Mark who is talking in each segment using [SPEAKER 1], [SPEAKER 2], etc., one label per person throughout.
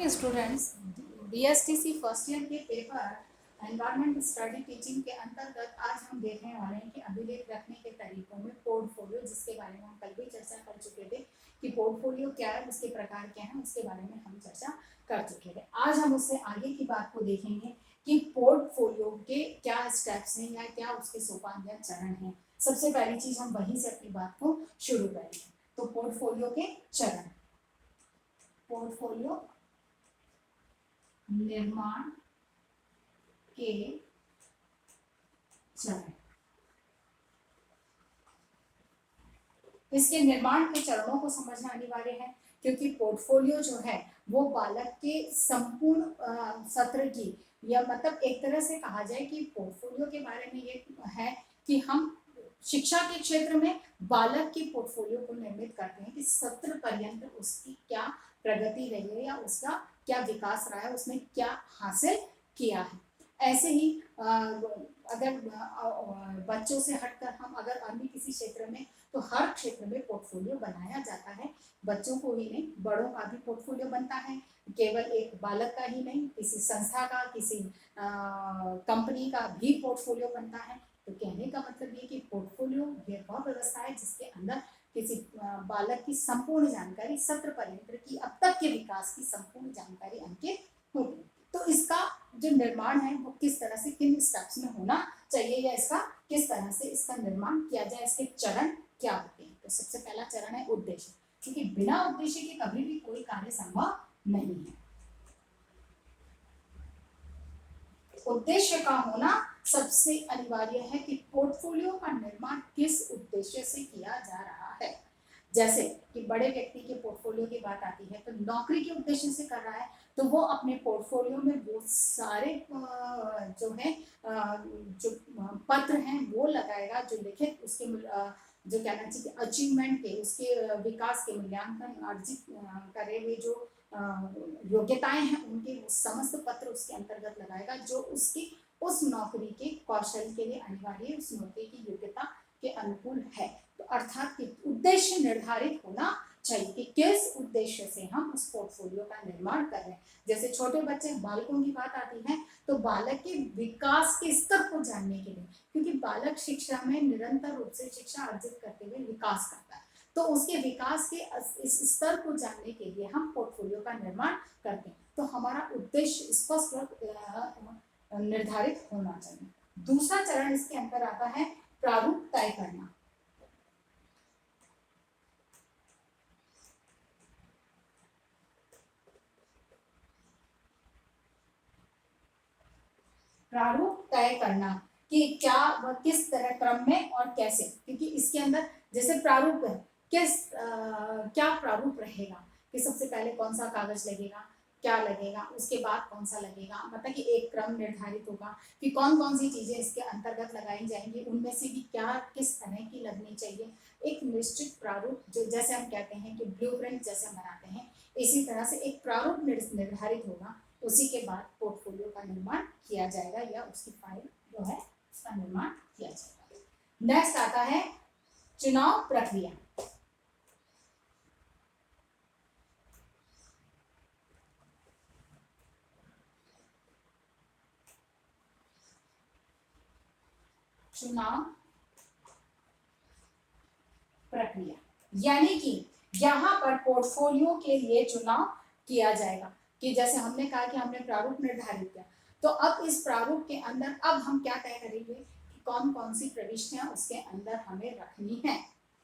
[SPEAKER 1] Evening students. BSTC first year के paper environment study teaching के अंतर्गत आज हम देखने वाले हैं कि अभिलेख रखने के तरीकों में पोर्टफोलियो, जिसके बारे में हम कल भी चर्चा कर चुके थे कि पोर्टफोलियो क्या है, उसके प्रकार क्या है, उसके बारे में हम चर्चा कर चुके थे। आज हम उससे आगे की बात को देखेंगे कि पोर्टफोलियो के क्या स्टेप्स हैं या क्या उसके सोपान या चरण हैं। सबसे पहली चीज हम वहीं से अपनी बात को शुरू करेंगे। तो पोर्टफोलियो के चरण, पोर्टफोलियो निर्माण के चरण। इसके निर्माण के चरणों को समझना अनिवार्य है, क्योंकि पोर्टफोलियो जो है वो बालक के संपूर्ण सत्र की, या मतलब एक तरह से कहा जाए कि पोर्टफोलियो के बारे में ये है कि हम शिक्षा के क्षेत्र में बालक के पोर्टफोलियो को निर्मित करते हैं कि सत्र पर्यंत उसकी क्या प्रगति रही है या उसका क्या विकास रहा है, उसने क्या हासिल किया है। ऐसे ही अगर बच्चों से हटकर हम अगर अन्य किसी क्षेत्र में, तो हर क्षेत्र में पोर्टफोलियो बनाया जाता है। बच्चों को ही नहीं, बड़ों का भी पोर्टफोलियो बनता है। केवल एक बालक का ही नहीं, किसी संस्था का, किसी कंपनी का भी पोर्टफोलियो बनता है। तो कहने का मतलब ये कि पोर्टफोलियो ये वह व्यवस्था है जिसके अंदर किसी बालक की संपूर्ण जानकारी, सत्र पर्यंत की, अब तक के विकास की संपूर्ण जानकारी अंकित होती है। तो इसका जो निर्माण है वो किस तरह से, किन स्टेप्स में होना चाहिए, या इसका किस तरह से इसका निर्माण किया जाए, इसके चरण क्या होते हैं। तो सबसे पहला चरण है उद्देश्य, क्योंकि बिना उद्देश्य के कभी भी कोई कार्य संभव नहीं है। उद्देश्य का होना सबसे अनिवार्य है कि पोर्टफोलियो का निर्माण किस उद्देश्य से किया जा रहा है। जैसे कि बड़े व्यक्ति के पोर्टफोलियो की बात आती है तो नौकरी के उद्देश्य से कर रहा है, तो वो अपने पोर्टफोलियो में वो सारे जो है जो पत्र हैं वो लगाएगा, जो लिखित उसके जो कहना चाहिए अचीवमेंट के, उसके विकास के मूल्यांकन अर्जित करे हुए जो योग्यताएं हैं उनके वो समस्त पत्र उसके अंतर्गत लगाएगा, जो उसकी उस नौकरी के कौशल के लिए अनिवार्य, उस नौकरी की योग्यता के अनुकूल है। तो अर्थात कि उद्देश्य निर्धारित होना चाहिए कि किस उद्देश्य से हम उस पोर्टफोलियो का निर्माण कर रहे हैं। जैसे छोटे बच्चे बालकों की बात आती है तो बालक के विकास के स्तर को जानने के लिए, क्योंकि बालक शिक्षा में निरंतर रूप से शिक्षा अर्जित करते हुए विकास करता है, तो उसके विकास के इस स्तर को जानने के लिए हम पोर्टफोलियो का निर्माण करते हैं। तो हमारा उद्देश्य स्पष्ट निर्धारित होना चाहिए। दूसरा चरण इसके अंदर आता है प्रारूप तय करना। प्रारूप तय करना कि क्या वह किस तरह क्रम में और कैसे, क्योंकि इसके अंदर जैसे प्रारूप है, किस क्या प्रारूप रहेगा, कि सबसे पहले कौन सा कागज लगेगा, क्या लगेगा, उसके बाद कौन सा लगेगा, मतलब कि एक क्रम निर्धारित होगा कि कौन कौन सी चीजें इसके अंतर्गत लगाई जाएंगी, उनमें से भी क्या किस तरह की लगनी चाहिए। एक निश्चित प्रारूप, जो जैसे हम कहते हैं कि ब्लूप्रिंट जैसे बनाते हैं, इसी तरह से एक प्रारूप निर्धारित होगा। उसी के बाद पोर्टफोलियो का निर्माण किया जाएगा या उसकी फाइल जो है उसका निर्माण किया जाएगा। नेक्स्ट आता है चुनाव प्रक्रिया। चुनाव प्रक्रिया यानी कि यहाँ पर पोर्टफोलियो के लिए चुनाव किया जाएगा, कि जैसे हमने कहा कि हमने प्रारूप निर्धारित किया, तो अब इस प्रारूप के अंदर अब हम क्या तय करेंगे कि कौन कौन सी प्रविष्टियां उसके अंदर हमें रखनी है।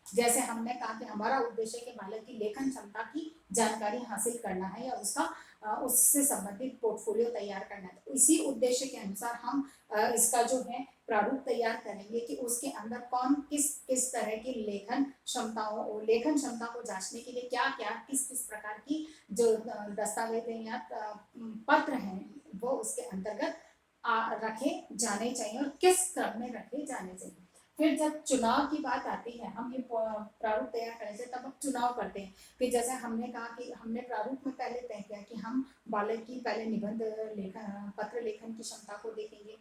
[SPEAKER 1] जैसे हमने कहा कि हमारा उद्देश्य के बालक की लेखन क्षमता की जानकारी हासिल करना है या उसका उससे संबंधित पोर्टफोलियो तैयार करना है, तो इसी उद्देश्य के अनुसार हम इसका जो है प्रारूप तैयार करेंगे कि उसके अंदर कौन किस किस तरह की लेखन क्षमता को जांचने के लिए क्या क्या किस किस प्रकार की जो दस्तावेज या पत्र हैं वो उसके अंतर्गत रखे जाने चाहिए और किस क्रम में रखे जाने चाहिए। फिर जब चुनाव की बात आती है, हम ये प्रारूप तैयार करेंगे तब हम चुनाव करते हैं। फिर जैसे हमने कहा कि हमने प्रारूप में पहले तय किया कि हम बालक की पहले निबंध लेखन पत्र लेखन की क्षमता को देखेंगे,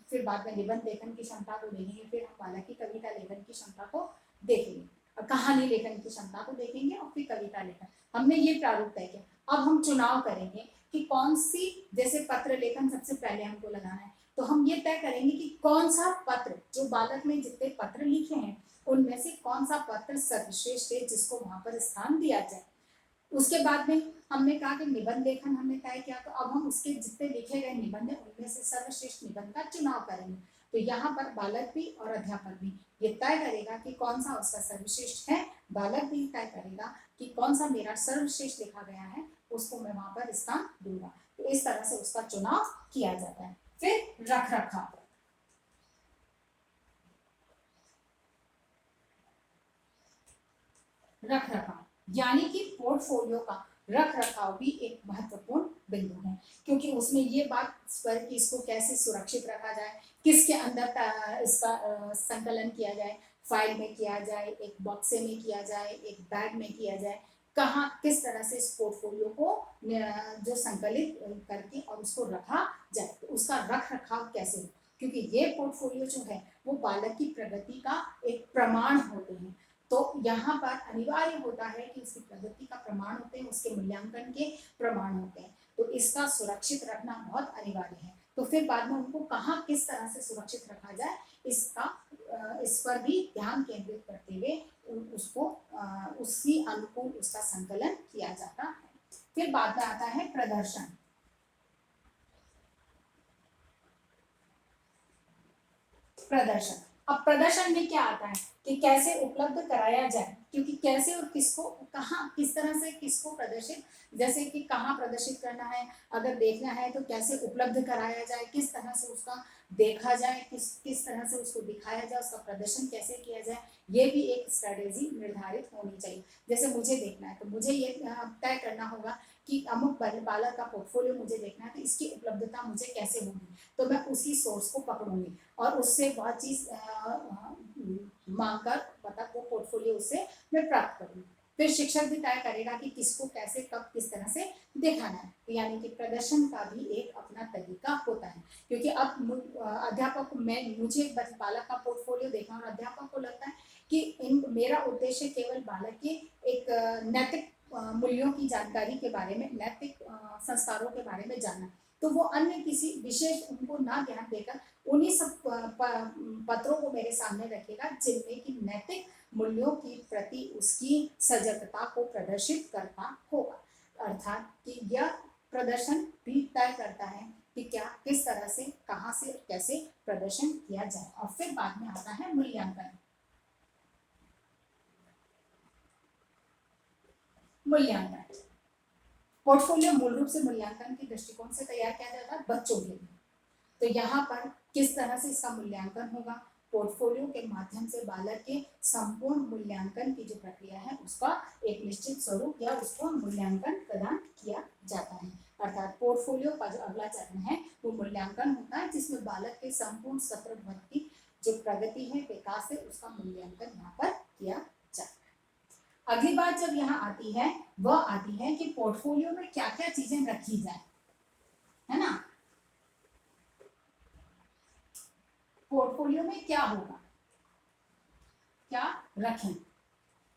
[SPEAKER 1] फिर बाद में निबंध लेखन की क्षमता को देखेंगे, फिर हम बालक की कविता लेखन की क्षमता को देखेंगे, कहानी लेखन की क्षमता को देखेंगे और फिर कविता लेखन। हमने ये प्रारूप तय किया। अब हम चुनाव करेंगे कि कौन सी, जैसे पत्र लेखन सबसे पहले हमको लगाना है, तो हम ये तय करेंगे कि कौन सा पत्र, जो बालक ने जितने पत्र लिखे हैं उनमें से कौन सा पत्र सर्वश्रेष्ठ है जिसको वहां पर स्थान दिया जाए। उसके बाद में हमने कहा कि निबंध लेखन हमने तय किया, तो अब हम उसके जितने लिखे गए निबंध है उनमें से सर्वश्रेष्ठ निबंध का चुनाव करेंगे। तो यहाँ पर बालक भी और अध्यापक भी ये तय करेगा कि कौन सा उसका सर्वश्रेष्ठ है। बालक भी तय करेगा कि कौन सा मेरा सर्वश्रेष्ठ लिखा गया है, उसको मैं वहां पर स्थान दूंगा। तो इस तरह से उसका चुनाव किया जाता है। फिर रख रखाव, रख रखाव यानी कि पोर्टफोलियो का रख रखाव भी एक महत्वपूर्ण बिंदु है, क्योंकि उसमें ये बात पर कि इसको कैसे सुरक्षित रखा जाए, किसके अंदर इसका संकलन किया जाए, फाइल में किया जाए, एक बॉक्से में किया जाए, एक बैग में किया जाए, कहाँ किस तरह से इस पोर्टफोलियो को जो संकलित करके और उसको रखा जाए, तो उसका रख रखाव कैसे हो, क्योंकि ये पोर्टफोलियो जो है वो बालक की प्रगति का एक प्रमाण होते हैं। तो यहाँ पर अनिवार्य होता है कि उसकी प्रगति का प्रमाण होते हैं, उसके मूल्यांकन के प्रमाण होते हैं, तो इसका सुरक्षित रखना बहुत अनिवार्य है। तो फिर बाद में उनको कहाँ किस तरह से सुरक्षित रखा जाए, इसका इस पर भी ध्यान केंद्रित करते हुए उसको उसी अनुकूल उसका संकलन किया जाता है। फिर बाद में आता है प्रदर्शन। प्रदर्शन, अब प्रदर्शन में क्या आता है कि कैसे उपलब्ध कराया जाए, क्योंकि कैसे और किसको कहाँ किस तरह से किसको प्रदर्शित, जैसे कि कहाँ प्रदर्शित करना है, अगर देखना है तो कैसे उपलब्ध कराया जाए, किस तरह से उसका देखा जाए, किस तरह से उसको दिखाया जाए, उसका प्रदर्शन कैसे किया जाए, ये भी एक स्ट्रेटेजी निर्धारित होनी चाहिए। जैसे मुझे देखना है तो मुझे ये तय करना होगा कि अमुक बालक का पोर्टफोलियो मुझे देखना है, तो इसकी उपलब्धता मुझे कैसे होगी, तो मैं उसी सोर्स को पकड़ूंगी और उससे बहुत चीज मांग कर मतलब वो पोर्टफोलियो उससे मैं प्राप्त करूंगी। फिर शिक्षक भी तय करेगा कि किसको कैसे कब किस तरह से दिखाना है, तो यानी कि प्रदर्शन का भी एक अपना तरीका होता है। क्योंकि अब अध्यापक को मैं मुझे बालक का पोर्टफोलियो देखा और अध्यापक को लगता है कि इन मेरा उद्देश्य केवल बालक के एक नैतिक मूल्यों की जानकारी के बारे में, नैतिक संस्कारों के बारे में जानना, तो वो अन्य किसी विशेष उनको ना ध्यान देकर उन्हीं सब पत्रों को मेरे सामने रखेगा जिनमें कि नैतिक मूल्यों की प्रति उसकी सजगता को प्रदर्शित करता होगा। अर्थात कि यह प्रदर्शन भी तय करता है कि क्या किस तरह से कहाँ से कैसे प्रदर्शन किया जाए। और फिर बाद में आता है मूल्यांकन। मूल्यांकन, पोर्टफोलियो मूल रूप से मूल्यांकन के दृष्टिकोण से तैयार किया जाता है बच्चों के लिए। तो यहाँ पर किस तरह से इसका मूल्यांकन होगा, पोर्टफोलियो के माध्यम से बालक के संपूर्ण मूल्यांकन की जो प्रक्रिया है उसका एक निश्चित स्वरूप या उसको मूल्यांकन प्रदान किया जाता है। अर्थात पोर्टफोलियो का जो अगला चरण है वो मूल्यांकन होता है, जिसमें बालक के संपूर्ण सत्र भर की जो प्रगति है, विकास है, उसका मूल्यांकन यहाँ पर किया जाता है। अगली बात जब यहाँ आती है वह आती है कि पोर्टफोलियो में क्या क्या चीजें रखी जाए, है ना। पोर्टफोलियो में क्या होगा, क्या रखें,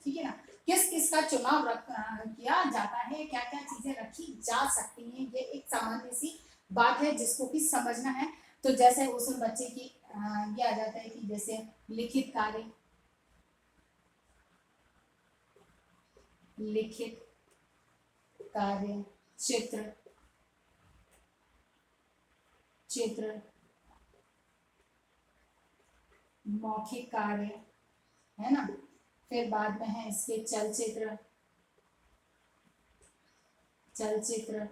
[SPEAKER 1] ठीक है ना, किस किस का चुनाव किया जाता है, क्या क्या चीजें रखी जा सकती हैं, ये एक सामान्य सी बात है जिसको कि समझना है। तो जैसे उस बच्चे की ये आ जाता है कि जैसे लिखित कार्य, लिखित कार्य, चित्र, चित्र, मौखिक कार्य, है ना। फिर बाद में है इसके चलचित्र, चलचित्र,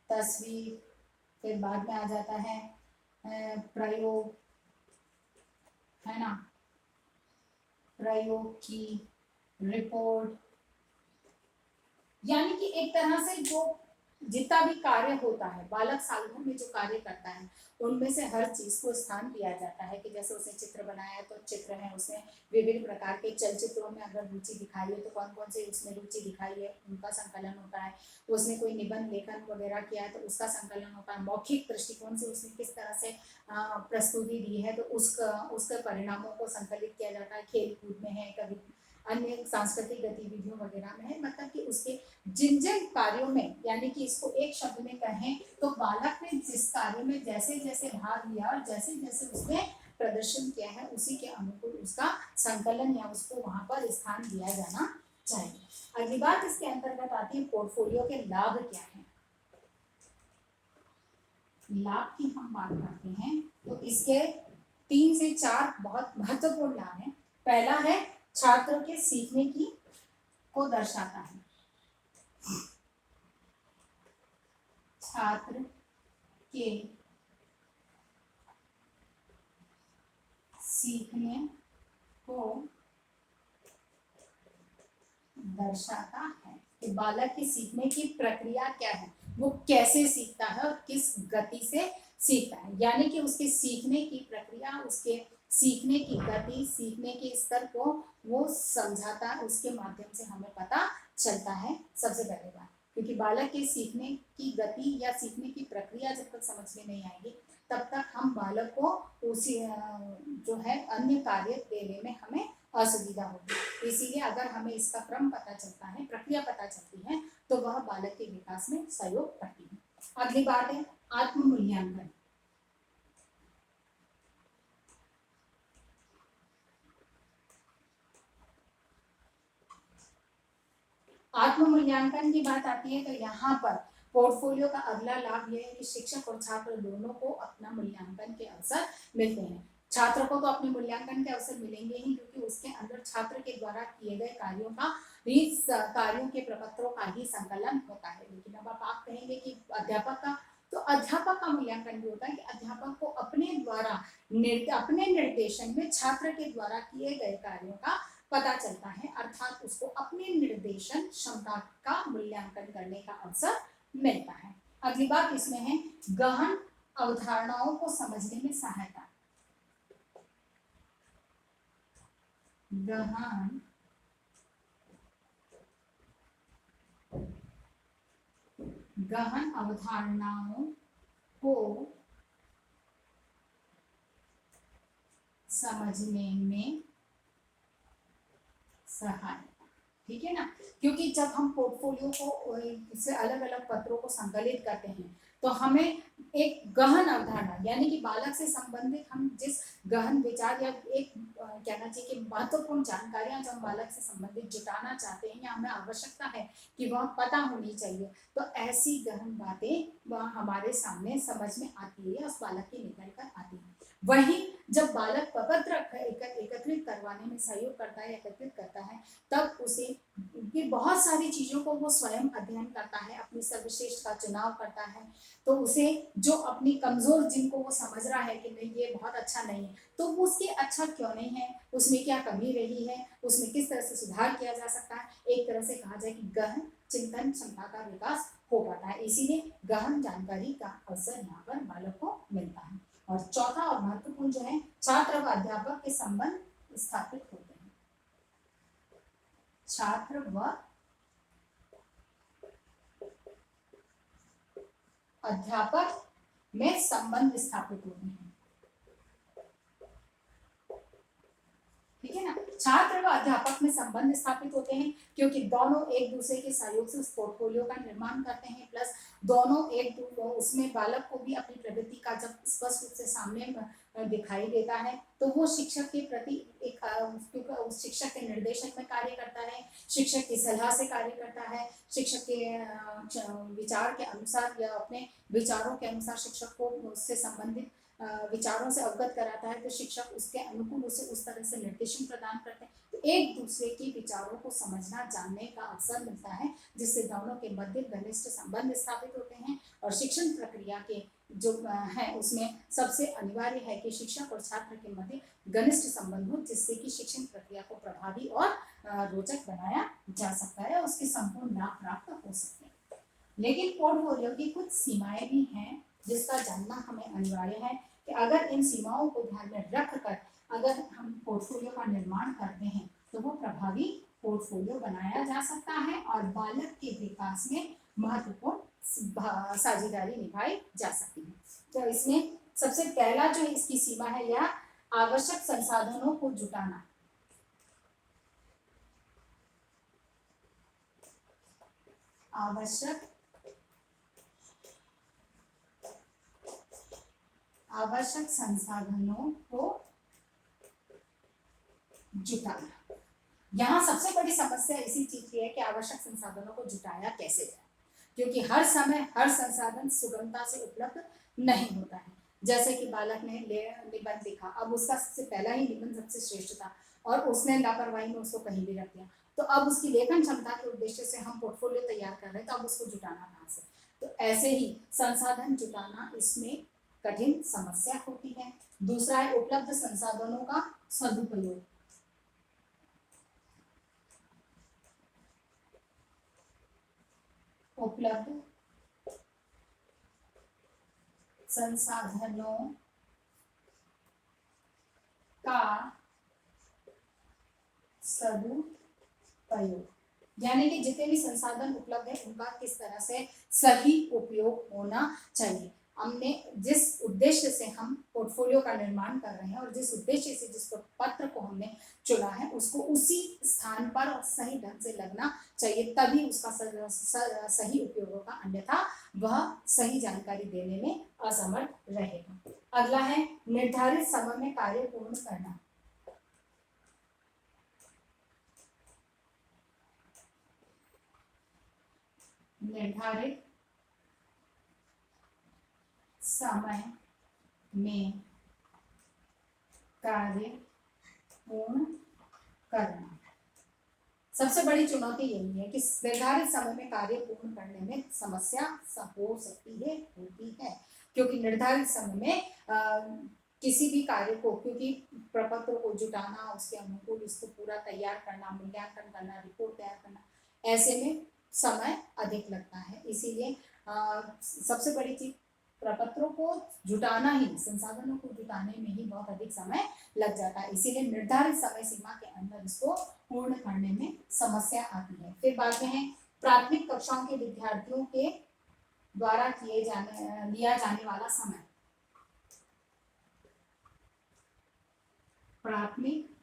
[SPEAKER 1] तस्वीर, फिर बाद में आ जाता है प्रयोग, है ना, प्रयोग की रिपोर्ट, यानी कि एक तरह से जो जितना भी कार्य होता है बालक साल भर में जो कार्य करता है उनमें से हर चीज को स्थान दिया जाता है। कि जैसे उसने चित्र बनाया है तो चित्र है, उसने विभिन्न प्रकार के चलचित्रों में अगर रुचि दिखाई है तो कौन कौन से उसमें रुचि दिखाई है उनका संकलन होता है। उसने कोई निबंध लेखन वगैरह किया है तो उसका संकलन होता है। मौखिक दृष्टिकोण से उसने किस तरह से प्रस्तुति दी है तो उसके परिणामों को संकलित किया जाता है। खेल कूद में है, कभी अन्य सांस्कृतिक गतिविधियों वगैरह में है, मतलब कि उसके जिन जिन कार्यों में, यानी कि इसको एक शब्द में कहें तो बालक ने जिस कार्य में जैसे जैसे भाग लिया और जैसे जैसे उसने प्रदर्शन किया है उसी के अनुकूल उसका संकलन या उसको वहां पर स्थान दिया जाना चाहिए। अगली बात इसके अंतर्गत आती है पोर्टफोलियो के लाभ क्या है। लाभ की हम बात करते हैं तो इसके 3 से 4 बहुत महत्वपूर्ण लाभ हैं। पहला है छात्र के सीखने की को दर्शाता है। छात्र के सीखने को दर्शाता है कि बालक की सीखने की प्रक्रिया क्या है, वो कैसे सीखता है और किस गति से सीखता है, यानी कि उसके सीखने की प्रक्रिया, उसके सीखने की गति, सीखने के स्तर को वो समझाता है, उसके माध्यम से हमें पता चलता है। सबसे पहले बात, क्योंकि बालक के सीखने की गति या सीखने की प्रक्रिया जब तक समझ में नहीं आएगी तब तक हम बालक को उसी जो है अन्य कार्य देने में हमें असुविधा होगी। इसीलिए अगर हमें इसका क्रम पता चलता है, प्रक्रिया पता चलती है, तो वह बालक के विकास में सहयोग करती है। अगली बात है आत्म मूल्यांकन। आत्म मूल्यांकन की बात आती है तो यहाँ पर पोर्टफोलियो का अगला लाभ यह है कि शिक्षक और छात्र दोनों को अपना मूल्यांकन के अवसर मिलते हैं। छात्र को तो अपने मूल्यांकन के अवसर मिलेंगे ही, क्योंकि उसके अंदर छात्र के द्वारा किए गए कार्यों का ही कार्यों के प्रपत्रों का ही संकलन होता है। लेकिन अब आप कहेंगे कि अध्यापक का, तो अध्यापक का मूल्यांकन भी होता है कि अध्यापक को अपने द्वारा अपने निर्देशन में छात्र के द्वारा किए गए कार्यों का पता चलता है, अर्थात उसको अपने निर्देशन क्षमता का मूल्यांकन करने का अवसर मिलता है। अगली बात इसमें है गहन अवधारणाओं को समझने में सहायता। गहन गहन अवधारणाओं को समझने में सहायता, ठीक है ना, क्योंकि जब हम पोर्टफोलियो को से अलग अलग पत्रों को संकलित करते हैं तो हमें एक गहन अवधारणा, यानी कि बालक से संबंधित हम जिस गहन विचार या एक कहना चाहिए कि महत्वपूर्ण जानकारियां जो हम बालक से संबंधित जुटाना चाहते हैं या हमें आवश्यकता है कि वह पता होनी चाहिए, तो ऐसी गहन बातें वह हमारे सामने समझ में आती है, उस बालक की निकल कर आती है। वहीं जब बालक प्रपत्र एकत्रित करवाने में सहयोग करता है, एकत्रित करता है, तब उसे ये बहुत सारी चीजों को वो स्वयं अध्ययन करता है, अपनी सर्वश्रेष्ठ का चुनाव करता है, तो उसे जो अपनी कमजोर जिनको वो समझ रहा है कि नहीं ये बहुत अच्छा नहीं है, तो वो उसके अच्छा क्यों नहीं है, उसमें क्या कमी रही है, उसमें किस तरह से सुधार किया जा सकता है, एक तरह से कहा जाए कि गहन चिंतन क्षमता का विकास हो पाता है। इसीलिए गहन जानकारी का अवसर यहाँ पर बालक को मिलता है। और चौथा और महत्वपूर्ण जो है छात्र व अध्यापक के संबंध स्थापित होते हैं। छात्र व अध्यापक में संबंध स्थापित होते हैं, ठीक है ना। छात्र व अध्यापक में संबंध स्थापित होते हैं क्योंकि दोनों एक दूसरे के सहयोग से उस पोर्टफोलियो का निर्माण करते हैं, प्लस दोनों उसमें बालक को भी अपनी प्रगति का जब स्पष्ट रूप से सामने दिखाई देता है तो वो शिक्षक के प्रति एक उस शिक्षक के निर्देशन में कार्य करता है, शिक्षक की सलाह से कार्य करता है, शिक्षक के विचार के अनुसार या अपने विचारों के अनुसार शिक्षक को उससे संबंधित विचारों से अवगत कराता है, तो शिक्षक उसके अनुकूल उसे उस तरह से निर्देशन प्रदान करते हैं, तो एक दूसरे के विचारों को समझना जानने का अवसर मिलता है, जिससे दोनों के मध्य घनिष्ठ संबंध स्थापित होते हैं। और शिक्षण प्रक्रिया के जो है उसमें सबसे अनिवार्य है कि शिक्षक और छात्र के मध्य घनिष्ठ संबंध हो, जिससे कि शिक्षण प्रक्रिया को प्रभावी और रोचक बनाया जा सकता है, उसके संपूर्ण लाभ प्राप्त हो सकते हैं। लेकिन पोर्टफोलियो की कुछ सीमाएं भी हैं जिसका जानना हमें अनिवार्य है कि अगर इन सीमाओं को ध्यान में रख कर अगर हम पोर्टफोलियो का निर्माण करते हैं तो वो प्रभावी पोर्टफोलियो बनाया जा सकता है और बालक के विकास में महत्वपूर्ण साझेदारी निभाई जा सकती है। तो इसमें सबसे पहला जो इसकी सीमा है यह आवश्यक संसाधनों को जुटाना। आवश्यक संसाधनों को जुटाना। यहाँ सबसे बड़ी समस्या इसी चीज की है कि आवश्यक संसाधनों को जुटाया कैसे जाए, क्योंकि हर समय हर संसाधन सुगमता से उपलब्ध नहीं होता है। जैसे कि बालक ने निबंध लिखा, अब उसका सबसे पहला ही निबंध सबसे श्रेष्ठ था और उसने लापरवाही में उसको कहीं भी रख दिया, तो अब उसकी लेखन क्षमता के उद्देश्य से हम पोर्टफोलियो तैयार कर रहे हैं, तो अब उसको जुटाना कहाँ से। तो ऐसे ही संसाधन जुटाना इसमें कठिन समस्या होती है। दूसरा है उपलब्ध संसाधनों का सदुपयोग। उपलब्ध संसाधनों का सदुपयोग, यानी कि जितने भी संसाधन उपलब्ध है उनका किस तरह से सही उपयोग होना चाहिए। हमने जिस उद्देश्य से हम पोर्टफोलियो का निर्माण कर रहे हैं और जिस उद्देश्य से जिस पत्र को हमने चुना है उसको उसी स्थान पर और सही ढंग से लगना चाहिए, तभी उसका सही उपयोग होगा, अन्यथा वह सही जानकारी देने में असमर्थ रहेगा। अगला है निर्धारित समय में कार्य पूर्ण करना। निर्धारित समय में कार्य पूर्ण करना। सबसे बड़ी चुनौती यही है कि निर्धारित समय में कार्य पूर्ण करने में समस्या हो सकती है, होती है, क्योंकि निर्धारित समय में किसी भी कार्य को, क्योंकि प्रपत्र को जुटाना, उसके अनुकूल इसको पूरा तैयार करना, मूल्यांकन करना, रिपोर्ट तैयार करना, ऐसे में समय अधिक लगता है। इसीलिए सबसे बड़ी चीज प्रपत्रों को जुटाना ही, संसाधनों को जुटाने में ही बहुत अधिक समय लग जाता है, इसीलिए निर्धारित समय सीमा के अंदर इसको पूर्ण करने में समस्या आती है। फिर बात में है प्राथमिक कक्षाओं के विद्यार्थियों के द्वारा लिया जाने वाला समय। प्राथमिक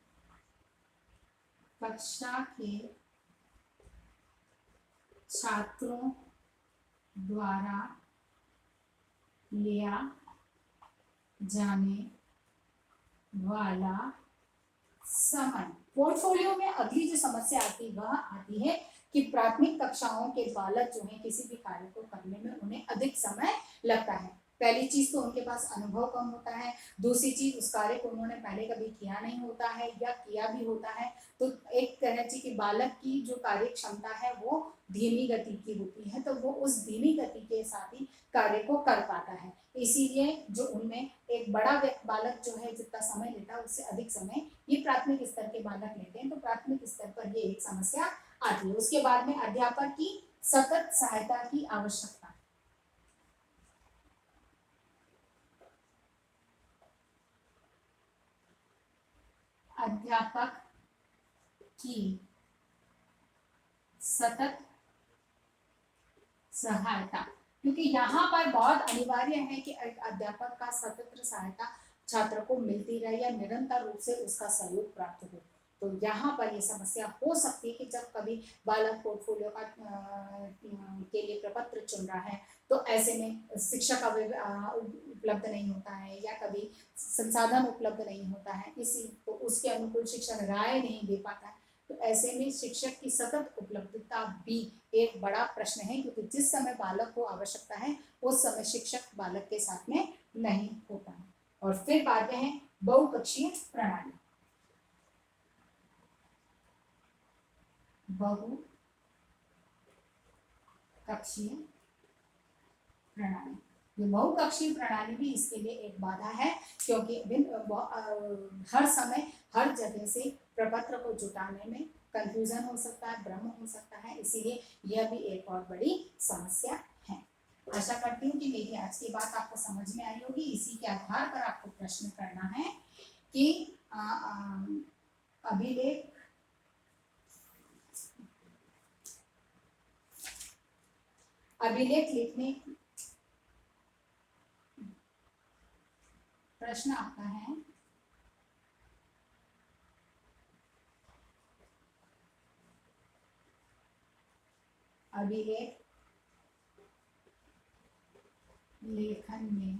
[SPEAKER 1] कक्षा के छात्रों द्वारा लिया जाने वाला समय। पोर्टफोलियो में अगली जो समस्या आती वह आती है कि प्राथमिक कक्षाओं के बालक जो हैं किसी भी कार्य को करने में उन्हें अधिक समय लगता है। पहली चीज तो उनके पास अनुभव कम होता है, दूसरी चीज उस कार्य को उन्होंने पहले कभी किया नहीं होता है या किया भी होता है तो एक तरह की बालक की जो कार्य क्षमता है वो धीमी गति की होती है, तो वो उस धीमी गति के साथ ही कार्य को कर पाता है। इसीलिए जो उनमें एक बड़ा बालक जो है जितना समय लेता है उससे अधिक समय ये प्राथमिक स्तर के बालक लेते हैं, तो प्राथमिक स्तर पर ये एक समस्या आती है। उसके बाद में अध्यापक की सतत सहायता की आवश्यकता। अध्यापक की सतत सहायता, क्योंकि यहाँ पर बहुत अनिवार्य है कि अध्यापक का सतत सहायता छात्र को मिलती रहे या निरंतर रूप से उसका सहयोग प्राप्त हो। तो यहाँ पर ये समस्या हो सकती है कि जब कभी बालक पोर्टफोलियो का के लिए प्रपत्र चुन रहा है तो ऐसे में शिक्षक उपलब्ध नहीं होता है या कभी संसाधन उपलब्ध नहीं होता है, इसी तो उसके अनुकूल शिक्षक राय नहीं दे पाता है, तो ऐसे में शिक्षक की सतत उपलब्धता भी एक बड़ा प्रश्न है, क्योंकि जिस समय बालक को आवश्यकता है उस समय शिक्षक बालक के साथ में नहीं होता है। और फिर बात है बहुकक्षीय प्रणाली। बहुकक्षीय प्रणाली, ये बहुकक्षीय प्रणाली भी इसके लिए एक बाधा है, क्योंकि हर समय हर जगह से प्रपत्र को जुटाने में कंफ्यूजन हो सकता है, भ्रम हो सकता है, इसीलिए यह भी एक और बड़ी समस्या है। आशा करती हूँ कि मेरी आज की बात आपको समझ में आई होगी। इसी के आधार पर आपको प्रश्न करना है कि अभिलेख लिखने, प्रश्न आता है अभिलेख लेखन में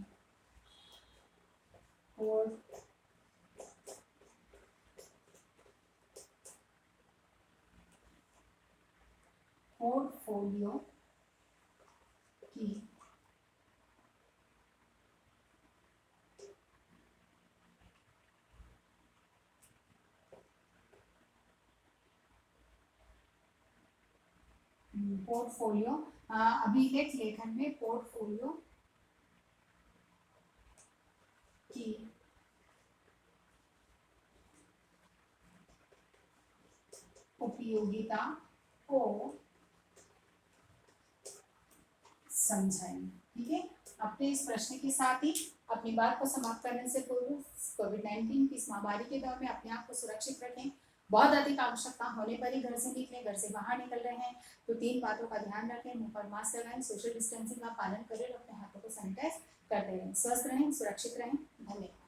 [SPEAKER 1] पोर्टफोलियो की पोर्टफोलियो अभिलेख लेखन में पोर्टफोलियो की उपयोगिता को समझाएं। ठीक है, अपने इस प्रश्न के साथ ही अपनी बात को समाप्त करने से पूर्व कोविड-19 की इस महामारी के दौर में अपने आप को सुरक्षित रखें। बहुत अधिक आवश्यकता होने पर ही घर से निकलें। घर से बाहर निकल रहे हैं तो 3 बातों का ध्यान रखें। मुंह पर मास्क लगाएं, सोशल डिस्टेंसिंग का पालन करें और अपने हाथों को सैनिटाइज करते रहें। स्वस्थ रहें, सुरक्षित रहें। धन्यवाद।